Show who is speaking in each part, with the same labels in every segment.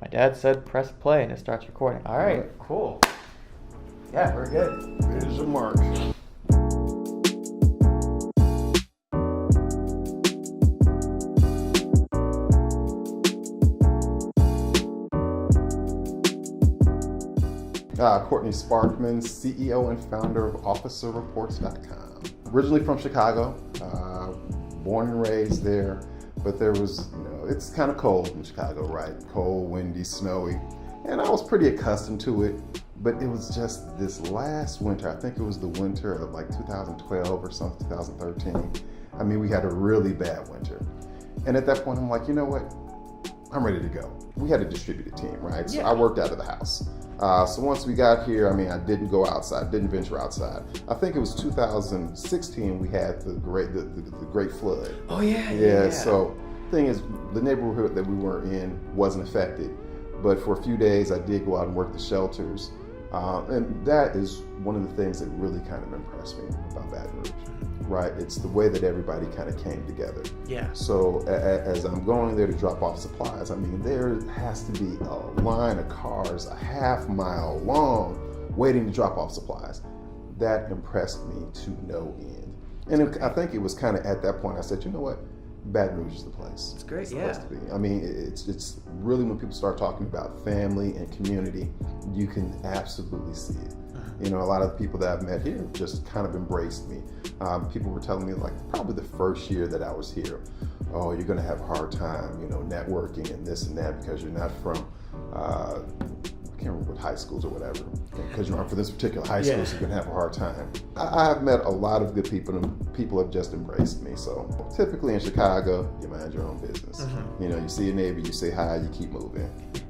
Speaker 1: My dad said press play and it starts recording. All right, cool. Yeah, we're good.
Speaker 2: There's your mark. Courtney Sparkman, CEO and founder of OfficerReports.com. Originally from Chicago, born and raised there, but there was, it's kind of cold in Chicago, right? Cold, windy, snowy, and I was pretty accustomed to it, but it was just this last winter, I think it was the winter of like 2012 or something, 2013. I mean, we had a really bad winter. And at that point, I'm like, you know what? I'm ready to go. We had a distributed team, right? So I worked out of the house. So once we got here, I mean, I didn't go outside, didn't venture outside. I think it was 2016 we had the great flood.
Speaker 1: Oh yeah.
Speaker 2: So thing is, the neighborhood that we were in wasn't affected, but for a few days I did go out and work the shelters, and that is one of the things that really kind of impressed me about Baton Rouge. Right, it's the way that everybody kind of came together.
Speaker 1: Yeah.
Speaker 2: So as I'm going there to drop off supplies, I mean, there has to be a line of cars a half mile long waiting to drop off supplies. That impressed me to no end. And I think it was kind of at that point I said, you know what, Baton Rouge is the place.
Speaker 1: It's great,
Speaker 2: it's the place to be. I mean, it's really when people start talking about family and community, you can absolutely see it. A lot of the people that I've met here just kind of embraced me. People were telling me, like, probably the first year that I was here, oh, you're going to have a hard time, networking and this and that because you're not from, I can't remember what high schools or whatever, because you're not from this particular high school, so you're going to have a hard time. I've met a lot of good people, and people have just embraced me. So typically in Chicago, you mind your own business. You see a neighbor, you say hi, you keep moving.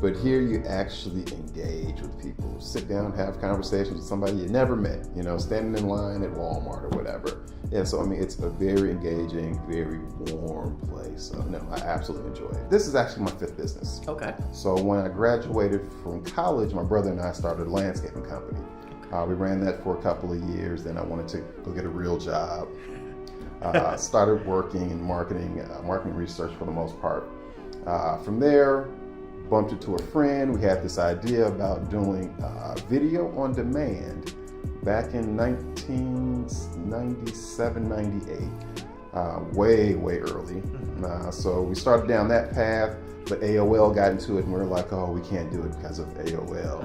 Speaker 2: But here you actually engage with people, sit down, have conversations with somebody you never met, standing in line at Walmart or whatever. Yeah, so I mean, it's a very engaging, very warm place. So no, I absolutely enjoy it. This is actually my 5th business.
Speaker 1: Okay.
Speaker 2: So when I graduated from college, my brother and I started a landscaping company. We ran that for a couple of years. Then I wanted to go get a real job. Started working in marketing research for the most part. From there, bumped into a friend. We had this idea about doing video on demand back in 1997, 98, way early. So we started down that path, but AOL got into it and we were like, oh, we can't do it because of AOL.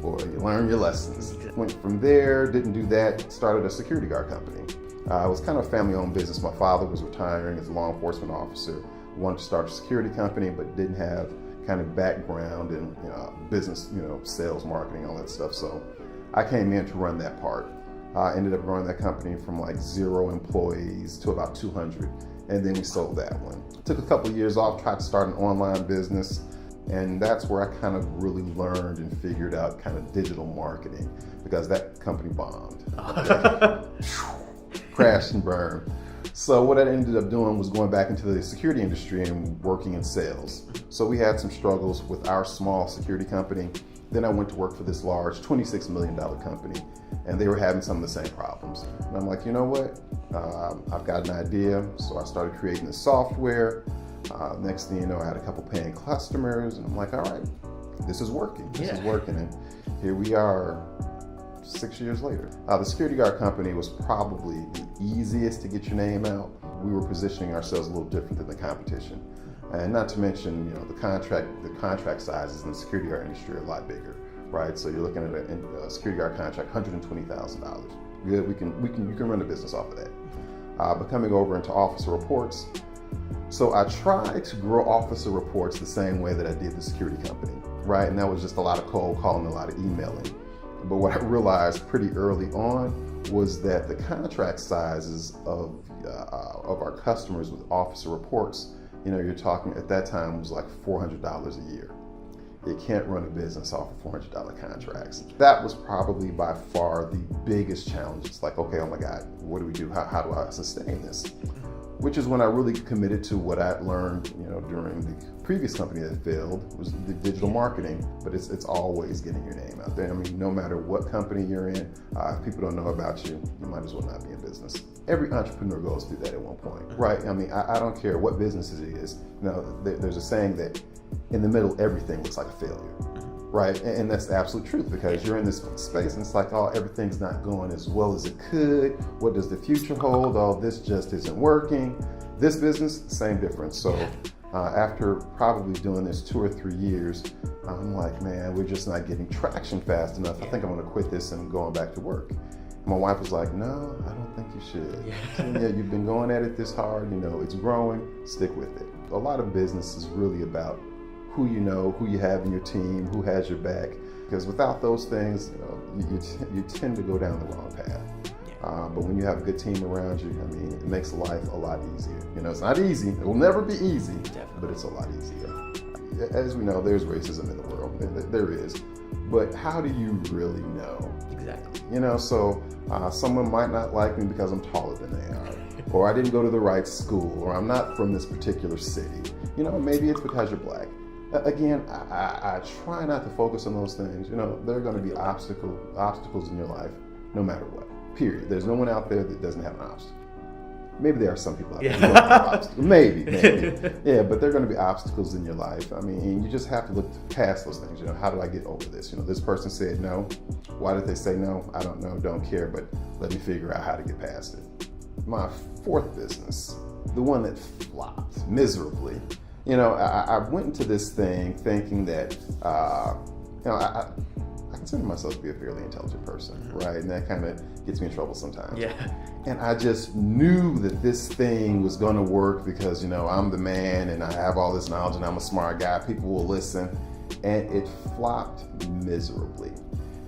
Speaker 2: Or you learn your lessons. Went from there, didn't do that, started a security guard company. It was kind of a family-owned business. My father was retiring as a law enforcement officer, wanted to start a security company, but didn't have kind of background in business, sales, marketing, all that stuff. So I came in to run that part. I ended up running that company from like 0 employees to about 200, and then we sold that one. Took a couple of years off, tried to start an online business, and that's where I kind of really learned and figured out kind of digital marketing, because that company bombed. Crashed and burned. So what I ended up doing was going back into the security industry and working in sales. So we had some struggles with our small security company. Then I went to work for this large $26 million company, and they were having some of the same problems. And I'm like, you know what? I've got an idea. So I started creating the software. Next thing you know, I had a couple paying customers, and I'm like, all right, this is working. This is working. And here we are 6 years later. The security guard company was probably the easiest to get your name out. We were positioning ourselves a little different than the competition. And not to mention, the contract sizes in the security guard industry are a lot bigger, right? So you're looking at a security guard contract, $120,000. Good, you can run a business off of that. But coming over into Officer Reports, so I tried to grow Officer Reports the same way that I did the security company, right? And that was just a lot of cold calling, a lot of emailing. But what I realized pretty early on was that the contract sizes of our customers with Officer Reports, you're talking at that time was like $400 a year. You can't run a business off of $400 contracts. That was probably by far the biggest challenge. It's like, okay, oh my God, what do we do? How do I sustain this? Which is when I really committed to what I learned, during the previous company that failed, was the digital marketing. But it's always getting your name out there. I mean, no matter what company you're in, if people don't know about you, you might as well not be in business. Every entrepreneur goes through that at one point, right? I mean, I don't care what business it is. There's a saying that in the middle, everything looks like a failure. Right, and that's the absolute truth, because you're in this space and it's like, oh, everything's not going as well as it could. What does the future hold? Oh, this just isn't working. This business, same difference. So after probably doing this 2 or 3 years, I'm like, man, we're just not getting traction fast enough. I think I'm gonna quit this and going back to work. And my wife was like, no, I don't think you should. Yeah, you've been going at it this hard, it's growing, stick with it. A lot of business is really about who you know, who you have in your team, who has your back. Because without those things, you tend to go down the wrong path. But when you have a good team around you, it makes life a lot easier. It's not easy. It will never be easy, but it's a lot easier. As we know, there's racism in the world. There is. But how do you really know?
Speaker 1: Exactly.
Speaker 2: So someone might not like me because I'm taller than they are, or I didn't go to the right school, or I'm not from this particular city. Maybe it's because you're black. Again, I try not to focus on those things. There are going to be obstacles in your life, no matter what. Period. There's no one out there that doesn't have an obstacle. Maybe there are some people out there who don't have obstacles. Maybe. Yeah, but there are going to be obstacles in your life. You just have to look past those things. How do I get over this? This person said no. Why did they say no? I don't know, don't care, but let me figure out how to get past it. My 4th business, the one that flopped miserably. I went into this thing thinking that, I consider myself to be a fairly intelligent person, right? And that kind of gets me in trouble sometimes.
Speaker 1: Yeah.
Speaker 2: And I just knew that this thing was going to work because, I'm the man and I have all this knowledge and I'm a smart guy. People will listen. And it flopped miserably.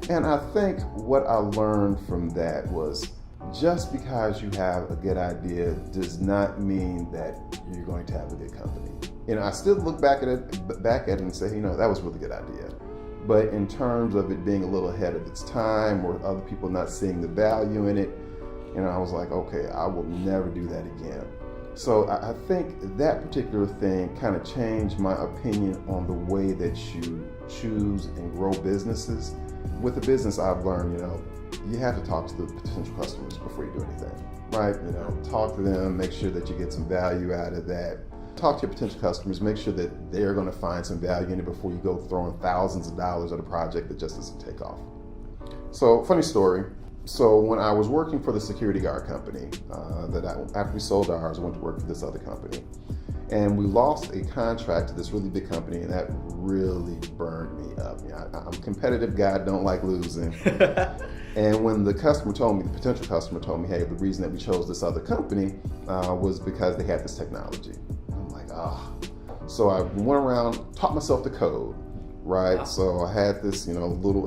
Speaker 2: And I think what I learned from that was, just because you have a good idea does not mean that you're going to have a good company. I still look back at it and say, that was a really good idea. But in terms of it being a little ahead of its time, or other people not seeing the value in it, I was like, okay, I will never do that again. So I think that particular thing kind of changed my opinion on the way that you choose and grow businesses. With the business, I've learned, you have to talk to the potential customers before you do anything, right? Talk to them, make sure that you get some value out of that. Talk to your potential customers, make sure that they're going to find some value in it before you go throwing thousands of dollars at a project that just doesn't take off. So, funny story. So when I was working for the security guard company, after we sold ours, I went to work for this other company. And we lost a contract to this really big company, and that really burned me up. I'm a competitive guy, don't like losing. And when the potential customer told me, hey, the reason that we chose this other company was because they had this technology. I'm like, So I went around, taught myself to code, right? Wow. So I had this,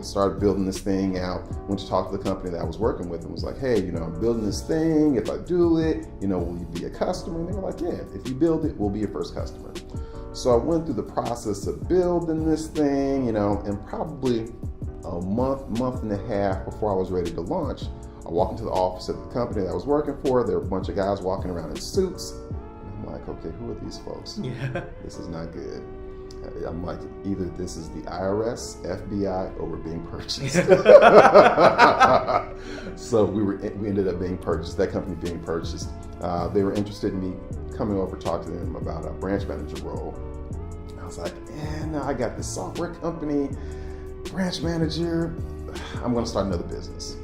Speaker 2: started building this thing out, went to talk to the company that I was working with and was like, hey, I'm building this thing. If I do it, will you be a customer? And they were like, yeah, if you build it, we'll be your first customer. So I went through the process of building this thing, and probably a month and a half before I was ready to launch, I walked into the office of the company that I was working for. There were a bunch of guys walking around in suits. And I'm like, okay, who are these folks? Yeah. This is not good. I'm like, either this is the IRS, FBI, or we're being purchased. So we ended up being purchased, that company being purchased. They were interested in me coming over to talk to them about a branch manager role. I was like, no, I got this software company, branch manager, I'm gonna start another business.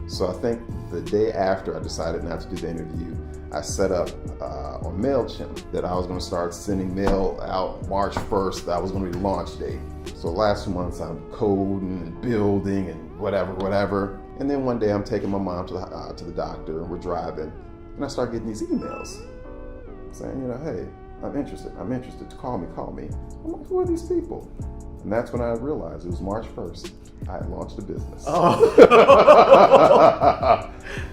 Speaker 2: So I think the day after I decided not to do the interview, I set up on MailChimp that I was going to start sending mail out March 1st. That was going to be the launch date. So the last 2 months I'm coding and building and whatever. And then one day I'm taking my mom to the doctor and we're driving. And I start getting these emails saying, hey, I'm interested. Call me. I'm like, who are these people? And that's when I realized it was March 1st. I had launched a business. Oh.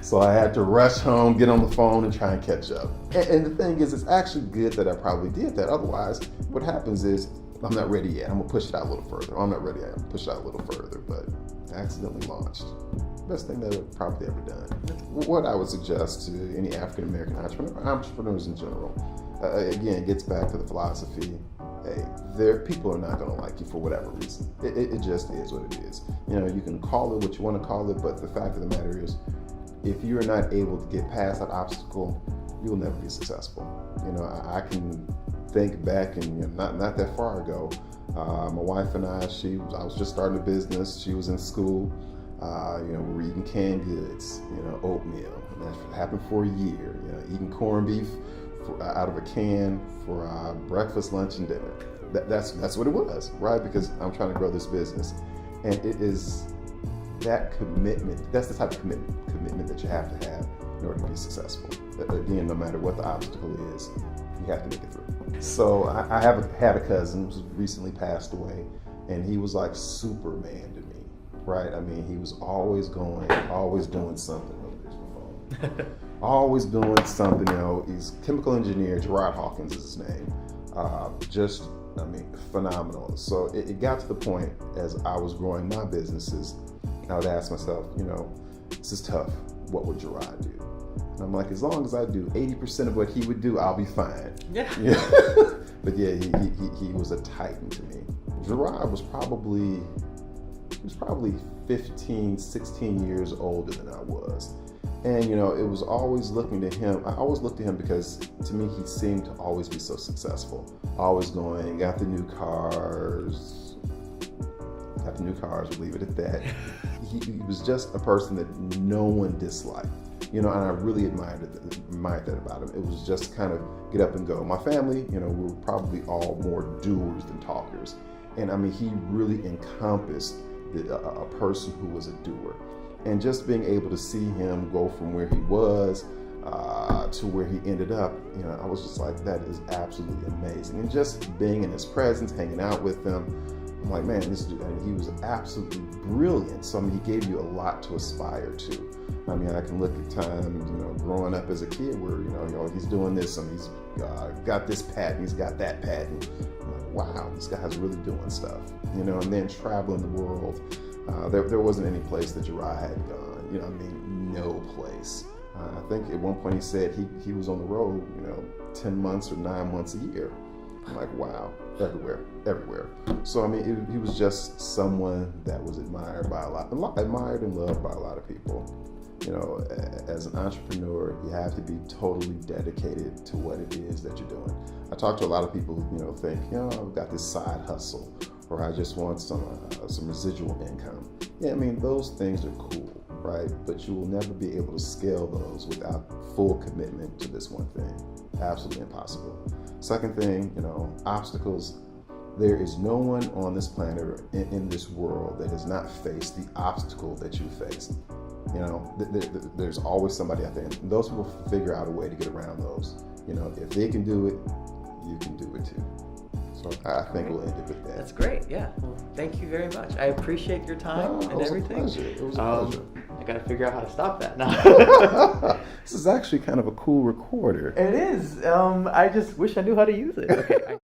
Speaker 2: So I had to rush home, get on the phone, and try and catch up. And the thing is, it's actually good that I probably did that. Otherwise, what happens is, I'm not ready yet. I'm gonna push it out a little further. I'm not ready yet. I'm gonna push it out a little further, but I accidentally launched. Best thing that I've probably ever done. What I would suggest to any African American entrepreneurs in general, again, it gets back to the philosophy. Hey, people are not going to like you for whatever reason. It just is what it is. You can call it what you want to call it, but the fact of the matter is, if you're not able to get past that obstacle, you will never be successful. I can think back, and not that far ago, my wife and I was just starting a business. She was in school. We were eating canned goods, oatmeal. And that happened for a year. Eating corned beef out of a can for breakfast, lunch, and dinner. That's what it was, right? Because I'm trying to grow this business, and it is that commitment. That's the type of commitment that you have to have in order to be successful. Again, no matter what the obstacle is, you have to make it through. So I had a cousin who recently passed away, and he was like Superman to me, right? I mean, he was always going, always doing something. Oh, there's my phone. Always doing something. He's a chemical engineer. Hawkins is his name. Phenomenal. So it got to the point as I was growing my businesses, I would ask myself, this is tough. What would Gerard do? And I'm like, as long as I do 80% of what he would do, I'll be fine.
Speaker 1: Yeah.
Speaker 2: But yeah, he was a titan to me. Gerard was probably 15, 16 years older than I was. And it was always looking to him. I always looked to him because to me, he seemed to always be so successful. Always going, got the new cars, we'll leave it at that. He was just a person that no one disliked. And I really admired that about him. It was just kind of get up and go. My family, we were probably all more doers than talkers. And I mean, he really encompassed a person who was a doer. And just being able to see him go from where he was to where he ended up, I was just like, that is absolutely amazing. And just being in his presence, hanging out with him, I'm like, man, this dude, he was absolutely brilliant. So, he gave you a lot to aspire to. I can look at times, growing up as a kid where, he's doing this and he's got this patent, he's got that patent. I'm like, wow, this guy's really doing stuff, and then traveling the world. There wasn't any place that Gerard had gone, no place. I think at one point he said he was on the road, 10 months or 9 months a year. I'm like, wow, everywhere. So, he was just someone that was admired and loved by a lot of people. As an entrepreneur, you have to be totally dedicated to what it is that you're doing. I talk to a lot of people who, think, I've got this side hustle, or I just want some residual income. Yeah, those things are cool, right? But you will never be able to scale those without full commitment to this one thing. Absolutely impossible. Second thing, obstacles. There is no one on this planet or in this world that has not faced the obstacle that you faced. There's always somebody out there, and those people figure out a way to get around those. If they can do it, you can do it too. So I think we'll end it with that.
Speaker 1: That's great. Yeah. Well, thank you very much. I appreciate your time and everything.
Speaker 2: It was a pleasure.
Speaker 1: I got to figure out how to stop that now.
Speaker 2: This is actually kind of a cool recorder.
Speaker 1: It is. I just wish I knew how to use it. Okay.